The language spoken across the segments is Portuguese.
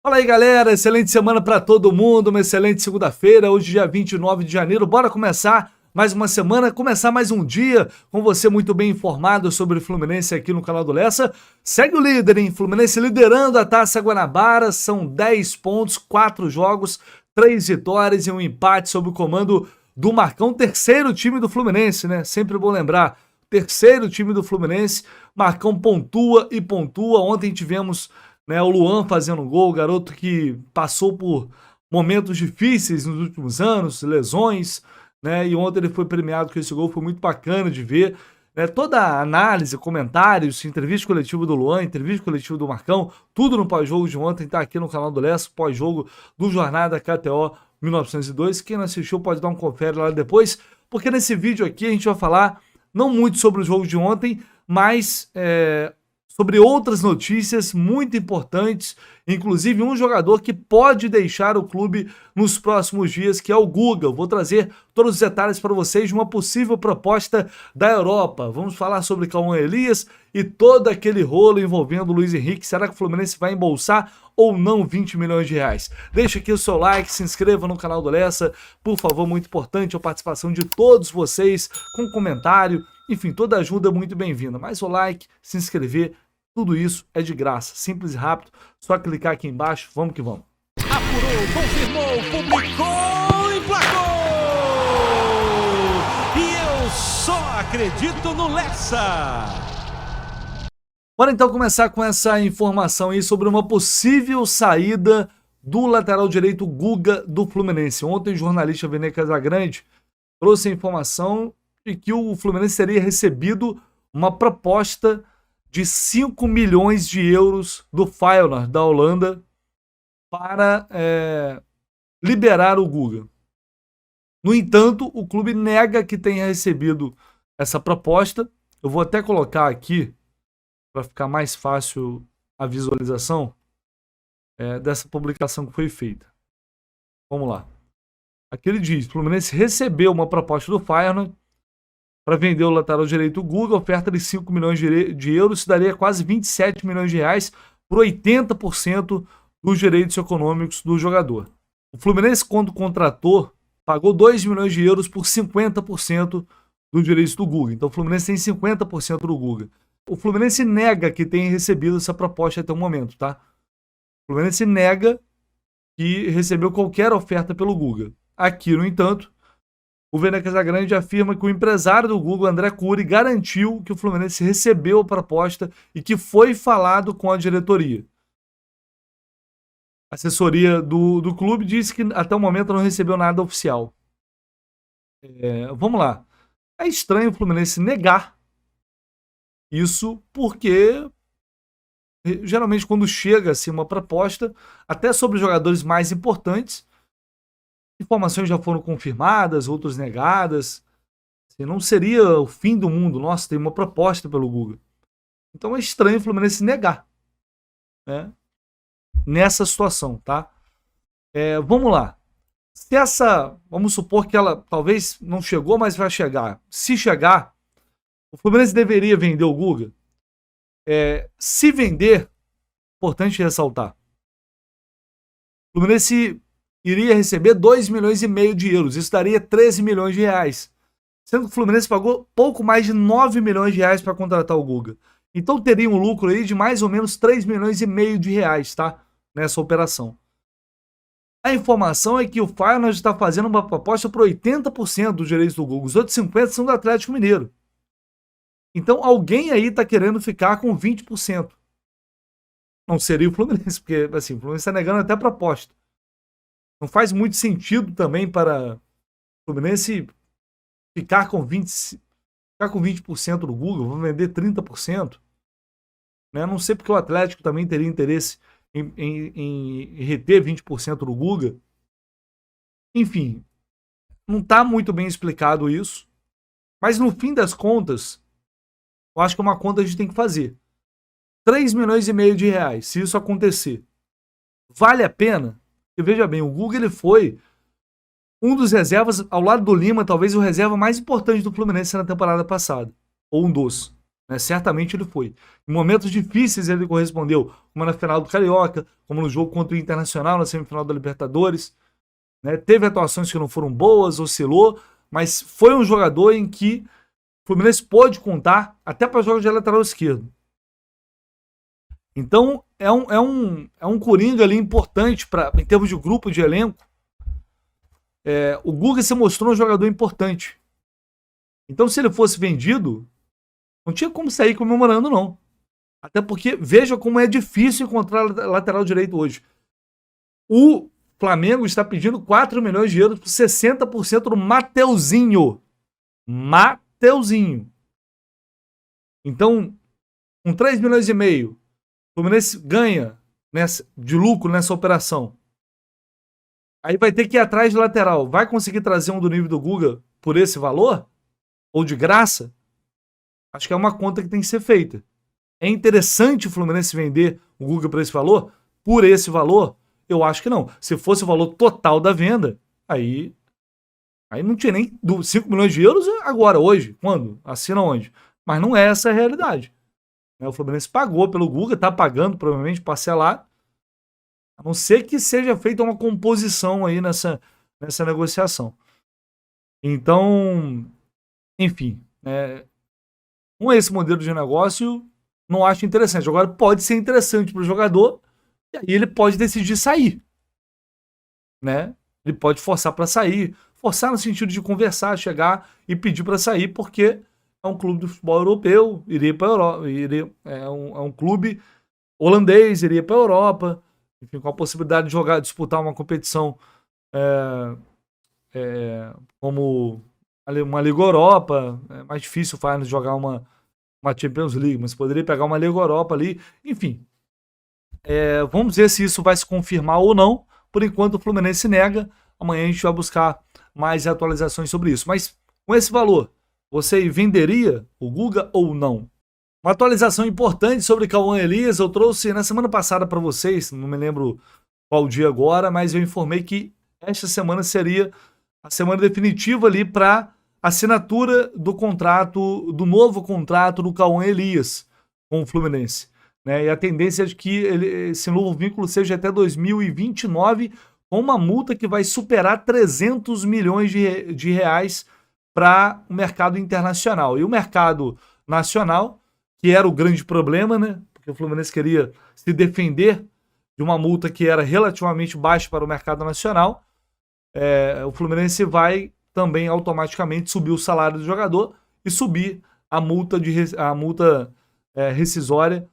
Fala aí, galera, excelente semana para todo mundo, uma excelente segunda-feira, hoje dia 29 de janeiro, bora começar mais uma semana, começar mais um dia com você muito bem informado sobre o Fluminense aqui no canal do Lessa. Segue o líder, hein? Fluminense liderando a Taça Guanabara, são 10 pontos, 4 jogos, 3 vitórias e um empate sob o comando do Marcão, terceiro time do Fluminense, né? Sempre bom lembrar, terceiro time do Fluminense, Marcão pontua e pontua, ontem tivemos... o Luan fazendo gol, garoto que passou por momentos difíceis nos últimos anos, lesões, e ontem ele foi premiado com esse gol, foi muito bacana de ver. Toda a análise, comentários, entrevista coletiva do Luan, entrevista coletiva do Marcão, tudo no pós-jogo de ontem, tá aqui no canal do Lessa, pós-jogo do Jornada KTO 1902. Quem não assistiu pode dar um confere lá depois, porque nesse vídeo aqui a gente vai falar não muito sobre o jogo de ontem, mas... sobre outras notícias muito importantes, inclusive um jogador que pode deixar o clube nos próximos dias, que é o Guga. Eu vou trazer todos os detalhes para vocês de uma possível proposta da Europa. Vamos falar sobre Cauã Elias e todo aquele rolo envolvendo o Luiz Henrique. Será que o Fluminense vai embolsar ou não 20 milhões de reais? Deixa aqui o seu like, se inscreva no canal do Lessa, por favor, muito importante a participação de todos vocês, com comentário, enfim, toda ajuda é muito bem-vinda. Mas o like, se inscrever, tudo isso é de graça, simples e rápido, só clicar aqui embaixo, vamos que vamos. Apurou, confirmou, publicou, emplacou! E eu só acredito no Lessa! Bora então começar com essa informação aí sobre uma possível saída do lateral direito Guga do Fluminense. Ontem o jornalista Vene Casagrande trouxe a informação de que o Fluminense teria recebido uma proposta de 5 milhões de euros do Feyenoord, da Holanda, para liberar o Guga. No entanto, o clube nega que tenha recebido essa proposta. Eu vou até colocar aqui, para ficar mais fácil a visualização dessa publicação que foi feita. Vamos lá. Aqui ele diz: o Fluminense recebeu uma proposta do Feyenoord para vender o lateral direito Guga, oferta de 5 milhões de euros, isso daria quase 27 milhões de reais por 80% dos direitos econômicos do jogador. O Fluminense, quando contratou, pagou 2 milhões de euros por 50% dos direitos do Guga. Então o Fluminense tem 50% do Guga. O Fluminense nega que tenha recebido essa proposta até o momento, tá? O Fluminense nega que recebeu qualquer oferta pelo Guga. Aqui, no entanto, o Vene Casagrande afirma que o empresário do Guga, André Cury, garantiu que o Fluminense recebeu a proposta e que foi falado com a diretoria. A assessoria do clube disse que até o momento não recebeu nada oficial. Vamos lá. É estranho o Fluminense negar isso, porque geralmente quando chega assim, uma proposta, até sobre jogadores mais importantes, informações já foram confirmadas, outras negadas. Assim, não seria o fim do mundo. Nossa, tem uma proposta pelo Guga. Então é estranho o Fluminense negar, nessa situação, tá? Vamos lá. Vamos supor que ela talvez não chegou, mas vai chegar. Se chegar, o Fluminense deveria vender o Guga. Se vender, importante ressaltar, o Fluminense iria receber 2 milhões e meio de euros. Isso daria 13 milhões de reais. Sendo que o Fluminense pagou pouco mais de 9 milhões de reais para contratar o Guga. Então teria um lucro aí de mais ou menos 3 milhões e meio de reais, tá? Nessa operação. A informação é que o Feyenoord está fazendo uma proposta por 80% dos direitos do Guga. Os outros 50% são do Atlético Mineiro. Então alguém aí está querendo ficar com 20%. Não seria o Fluminense, porque assim, o Fluminense está negando até a proposta. Não faz muito sentido também para o Fluminense ficar com 20% do Guga, vou vender 30%. Não sei porque o Atlético também teria interesse em reter 20% do Guga. Enfim, não está muito bem explicado isso. Mas no fim das contas, eu acho que é uma conta que a gente tem que fazer. 3 milhões e meio de reais, se isso acontecer, vale a pena? E veja bem, o Guga ele foi um dos reservas, ao lado do Lima, talvez o reserva mais importante do Fluminense na temporada passada. Ou um dos. né? Certamente ele foi. Em momentos difíceis ele correspondeu, como na final do Carioca, como no jogo contra o Internacional, na semifinal da Libertadores, né? Teve atuações que não foram boas, oscilou, mas foi um jogador em que o Fluminense pode contar até para jogos de lateral esquerdo. Então, é um coringa ali importante em termos de grupo, de elenco. O Guga se mostrou um jogador importante. Então, se ele fosse vendido, não tinha como sair comemorando, não. Até porque, veja como é difícil encontrar lateral direito hoje. O Flamengo está pedindo 4 milhões de euros por 60% do Mateuzinho. Mateuzinho. Então, com 3 milhões e meio, o Fluminense ganha de lucro nessa operação. Aí vai ter que ir atrás de lateral. Vai conseguir trazer um do nível do Guga por esse valor? Ou de graça? Acho que é uma conta que tem que ser feita. É interessante o Fluminense vender o Guga por esse valor? Por esse valor? Eu acho que não. Se fosse o valor total da venda, aí não tinha nem 5 milhões de euros agora, hoje. Quando? Assina onde? Mas não é essa a realidade. O Fluminense pagou pelo Guga, está pagando provavelmente parcelado. A não ser que seja feita uma composição aí nessa negociação. Então, enfim, com esse modelo de negócio, não acho interessante. Agora, pode ser interessante para o jogador, e aí ele pode decidir sair. Né? Ele pode forçar para sair. Forçar no sentido de conversar, chegar e pedir para sair, porque é um clube de futebol europeu, iria para a Europa. É um clube holandês, iria para a Europa. Enfim, com a possibilidade de disputar uma competição como uma Liga Europa. É mais difícil jogar uma Champions League, mas poderia pegar uma Liga Europa ali. Enfim, vamos ver se isso vai se confirmar ou não. Por enquanto o Fluminense nega. Amanhã a gente vai buscar mais atualizações sobre isso. Mas com esse valor, você venderia o Guga ou não? Uma atualização importante sobre Cauã Elias, eu trouxe na semana passada para vocês, não me lembro qual dia agora, mas eu informei que esta semana seria a semana definitiva ali para assinatura do novo contrato do Cauã Elias com o Fluminense. Né? E a tendência é de que esse novo vínculo seja até 2029, com uma multa que vai superar 300 milhões de reais para o mercado internacional. E o mercado nacional, que era o grande problema, né? Porque o Fluminense queria se defender de uma multa que era relativamente baixa para o mercado nacional. O Fluminense vai também automaticamente subir o salário do jogador e subir a multa rescisória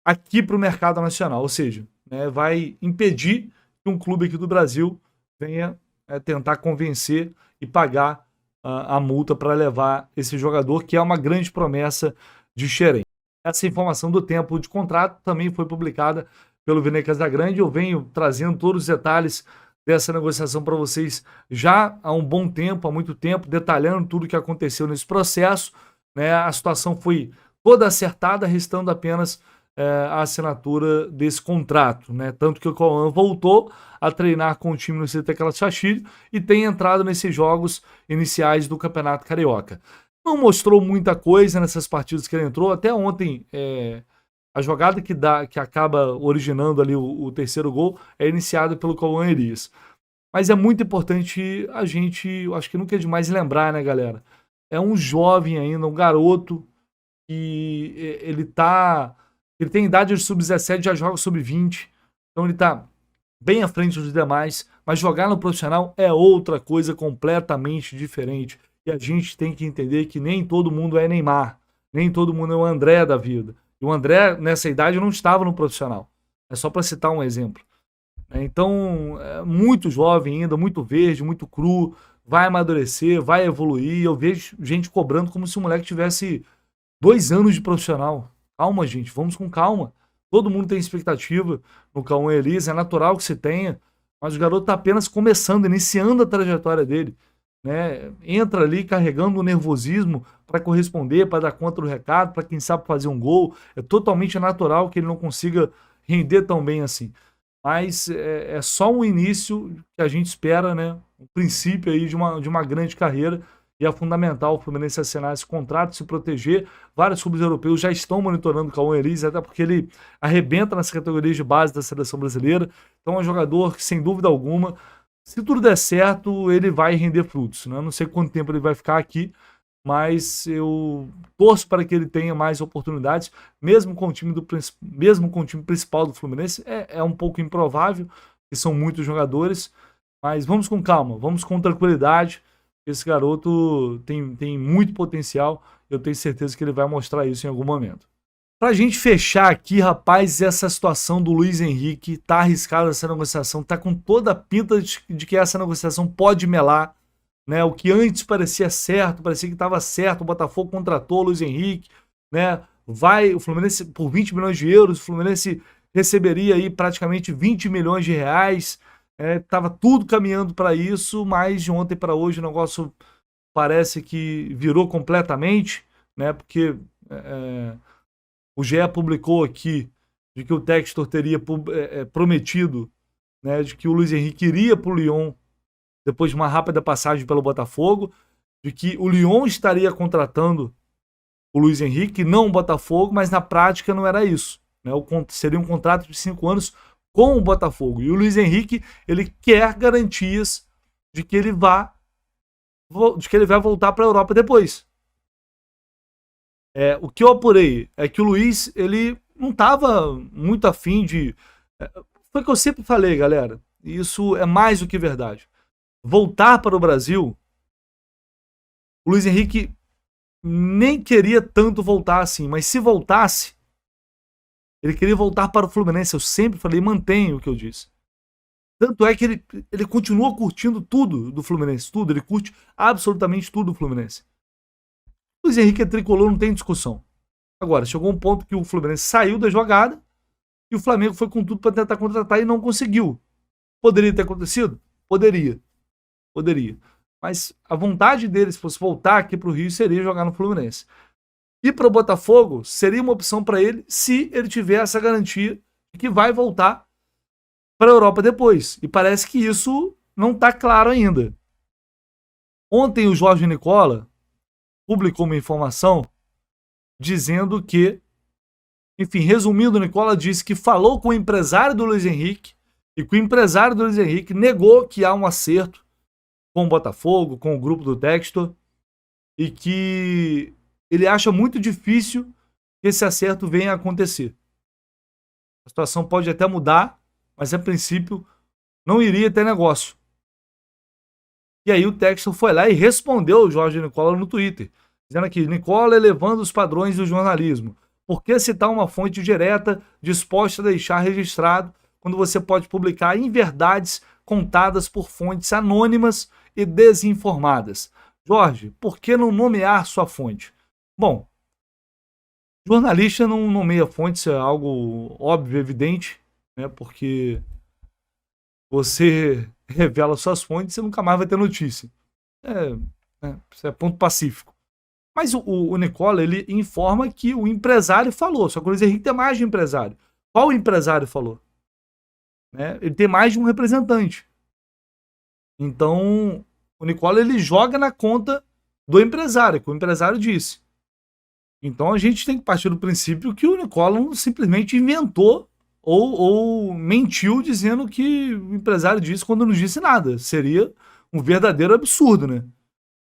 aqui para o mercado nacional. Ou seja, vai impedir que um clube aqui do Brasil venha tentar convencer e pagar a multa para levar esse jogador, que é uma grande promessa de Xerém. Essa informação do tempo de contrato também foi publicada pelo Vene Casagrande. Eu venho trazendo todos os detalhes dessa negociação para vocês já há um bom tempo, há muito tempo, detalhando tudo o que aconteceu nesse processo. A situação foi toda acertada, restando apenas a assinatura desse contrato. Tanto que o Cauã voltou a treinar com o time no CT Calçachilho e tem entrado nesses jogos iniciais do Campeonato Carioca. Não mostrou muita coisa nessas partidas que ele entrou. Até ontem, a jogada que acaba originando ali o terceiro gol é iniciada pelo Cauã Elias. Mas é muito importante eu acho que nunca é demais lembrar, né, galera? É um jovem ainda, um garoto, que ele tem idade de sub-17, já joga sub-20. Então ele tá bem à frente dos demais. Mas jogar no profissional é outra coisa completamente diferente. E a gente tem que entender que nem todo mundo é Neymar, nem todo mundo é o André da vida. E o André, nessa idade, não estava no profissional. É só para citar um exemplo. Então, é muito jovem ainda, muito verde, muito cru, vai amadurecer, vai evoluir. Eu vejo gente cobrando como se o moleque tivesse 2 anos de profissional. Calma, gente, vamos com calma. Todo mundo tem expectativa no Cauã Elias, é natural que se tenha, mas o garoto está apenas começando, iniciando a trajetória dele. Entra ali carregando o nervosismo para corresponder, para dar conta do recado, para quem sabe fazer um gol. É totalmente natural que ele não consiga render tão bem assim. Mas é só um início que a gente espera, um princípio aí de uma grande carreira E é fundamental o Fluminense assinar esse contrato, se proteger. Vários clubes europeus já estão monitorando o Cauã Elis, até porque ele arrebenta nas categorias de base da seleção brasileira. Então é um jogador que, sem dúvida alguma, se tudo der certo, ele vai render frutos, né? Não sei quanto tempo ele vai ficar aqui, mas eu torço para que ele tenha mais oportunidades, mesmo com o time principal do Fluminense. É um pouco improvável, que são muitos jogadores, mas vamos com calma, vamos com tranquilidade. Esse garoto tem muito potencial, eu tenho certeza que ele vai mostrar isso em algum momento. Pra gente fechar aqui, rapaz, essa situação do Luiz Henrique, tá arriscada essa negociação, tá com toda a pinta de que essa negociação pode melar, né? O que antes parecia certo, parecia que estava certo, o Botafogo contratou o Luiz Henrique, né? O Fluminense, por 20 milhões de euros, o Fluminense receberia aí praticamente 20 milhões de reais, tava tudo caminhando para isso, mas de ontem para hoje o negócio parece que virou completamente, né? Porque o GE publicou aqui de que o Textor teria prometido, né, de que o Luiz Henrique iria para o Lyon depois de uma rápida passagem pelo Botafogo, de que o Lyon estaria contratando o Luiz Henrique, não o Botafogo, mas na prática não era isso, né? Seria um contrato de 5 anos com o Botafogo. E o Luiz Henrique, ele quer garantias de que ele vai voltar para a Europa depois. O que eu apurei é que o Luiz, ele não estava muito afim de... Foi o que eu sempre falei, galera. Isso é mais do que verdade. Voltar para o Brasil, o Luiz Henrique nem queria tanto voltar assim, mas se voltasse, ele queria voltar para o Fluminense. Eu sempre falei, mantenho o que eu disse. Tanto é que ele continua curtindo tudo do Fluminense, tudo. Ele curte absolutamente tudo do Fluminense. O Luiz Henrique é tricolor, não tem discussão. Agora, chegou um ponto que o Fluminense saiu da jogada e o Flamengo foi com tudo para tentar contratar e não conseguiu. Poderia ter acontecido? Poderia. Mas a vontade dele, se fosse voltar aqui para o Rio, seria jogar no Fluminense. E para o Botafogo, seria uma opção para ele se ele tiver essa garantia de que vai voltar para a Europa depois. E parece que isso não está claro ainda. Ontem o Jorge Nicola publicou uma informação dizendo que, enfim, resumindo, o Nicola disse que falou com o empresário do Luiz Henrique e que o empresário do Luiz Henrique negou que há um acerto com o Botafogo, com o grupo do Textor, e que ele acha muito difícil que esse acerto venha a acontecer. A situação pode até mudar, mas a princípio não iria ter negócio. E aí o Textor foi lá e respondeu ao Jorge Nicola no Twitter, dizendo aqui, Nicola elevando os padrões do jornalismo. Por que citar uma fonte direta disposta a deixar registrado quando você pode publicar inverdades contadas por fontes anônimas e desinformadas? Jorge, por que não nomear sua fonte? Bom, jornalista não nomeia fonte, isso é algo óbvio, evidente, né? Porque você revela suas fontes e nunca mais vai ter notícia. Isso é ponto pacífico. Mas o Nicola, ele informa que o empresário falou, só que o Luiz Henrique tem mais de um empresário. Qual empresário falou? Ele tem mais de um representante. Então, o Nicola, ele joga na conta do empresário, que o empresário disse. Então, a gente tem que partir do princípio que o Nicola simplesmente inventou ou mentiu dizendo que o empresário disse quando não disse nada. Seria um verdadeiro absurdo, né?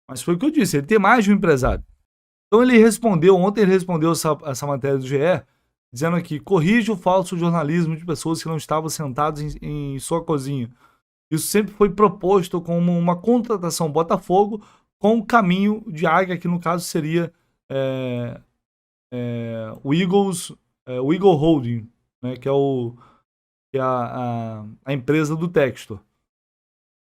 Mas foi o que eu disse, ele tem mais de um empresário. Então ontem ele respondeu essa matéria do GE, dizendo aqui, corrige o falso jornalismo de pessoas que não estavam sentadas em sua cozinha. Isso sempre foi proposto como uma contratação Botafogo com o caminho de águia, que no caso seria o Eagle Holding, né, que é a empresa do Textor.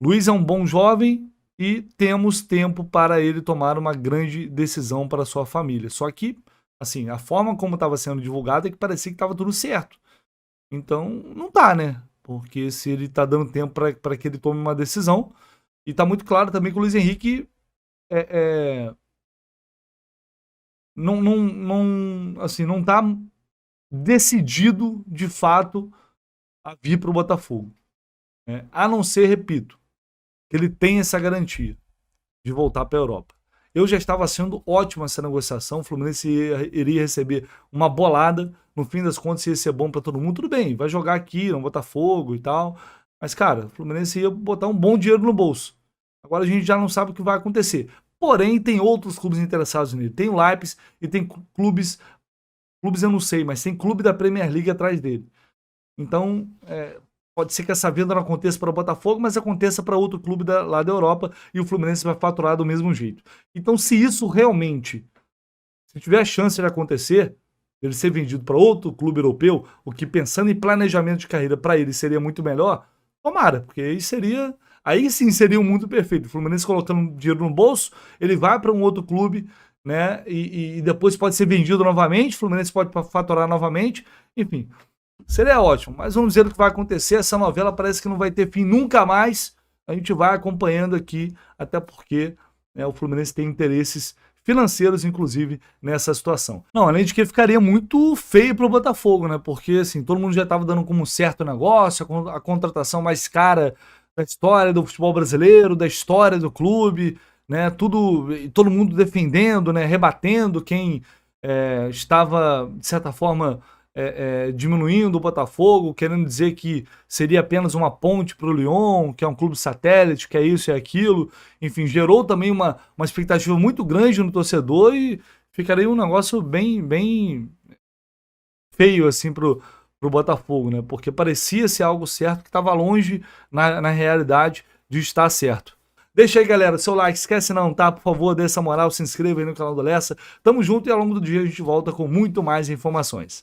Luiz é um bom jovem e temos tempo para ele tomar uma grande decisão para sua família. Só que, assim, a forma como estava sendo divulgada é que parecia que estava tudo certo. Então, não tá, né? Porque se ele está dando tempo para que ele tome uma decisão, e está muito claro também que o Luiz Henrique não está decidido, de fato, a vir para o Botafogo. A não ser, repito, que ele tem essa garantia de voltar para a Europa. eu já estava sendo ótima essa negociação, o Fluminense iria receber uma bolada, no fim das contas ia ser bom para todo mundo, tudo bem, vai jogar aqui no Botafogo e tal, mas cara, o Fluminense ia botar um bom dinheiro no bolso. Agora a gente já não sabe o que vai acontecer. Porém, tem outros clubes interessados nele. Tem o Leipzig e tem clubes eu não sei, mas tem clube da Premier League atrás dele. Então, pode ser que essa venda não aconteça para o Botafogo, mas aconteça para outro clube lá da Europa e o Fluminense vai faturar do mesmo jeito. Então, se isso realmente, se tiver a chance de acontecer, ele ser vendido para outro clube europeu, o que pensando em planejamento de carreira para ele seria muito melhor, tomara, porque aí sim seria um mundo perfeito. O Fluminense colocando dinheiro no bolso, ele vai para um outro clube, né? E depois pode ser vendido novamente, o Fluminense pode faturar novamente, enfim. Seria ótimo, mas vamos ver o que vai acontecer. Essa novela parece que não vai ter fim nunca mais. A gente vai acompanhando aqui, até porque o Fluminense tem interesses financeiros, inclusive, nessa situação. Não, além de que ficaria muito feio para o Botafogo, né? Porque assim, todo mundo já estava dando como um certo negócio, a contratação mais cara da história do futebol brasileiro, da história do clube, né? Todo mundo defendendo, né? Rebatendo quem estava, de certa forma, diminuindo o Botafogo, querendo dizer que seria apenas uma ponte para o Lyon, que é um clube satélite, que é isso e aquilo. Enfim, gerou também uma expectativa muito grande no torcedor e ficaria um negócio bem feio assim pro Botafogo, né? Porque parecia ser algo certo que estava longe na realidade de estar certo. Deixa aí, galera, seu like, esquece não, tá? Por favor, dê essa moral, se inscreva aí no canal do Lessa. Tamo junto e ao longo do dia a gente volta com muito mais informações.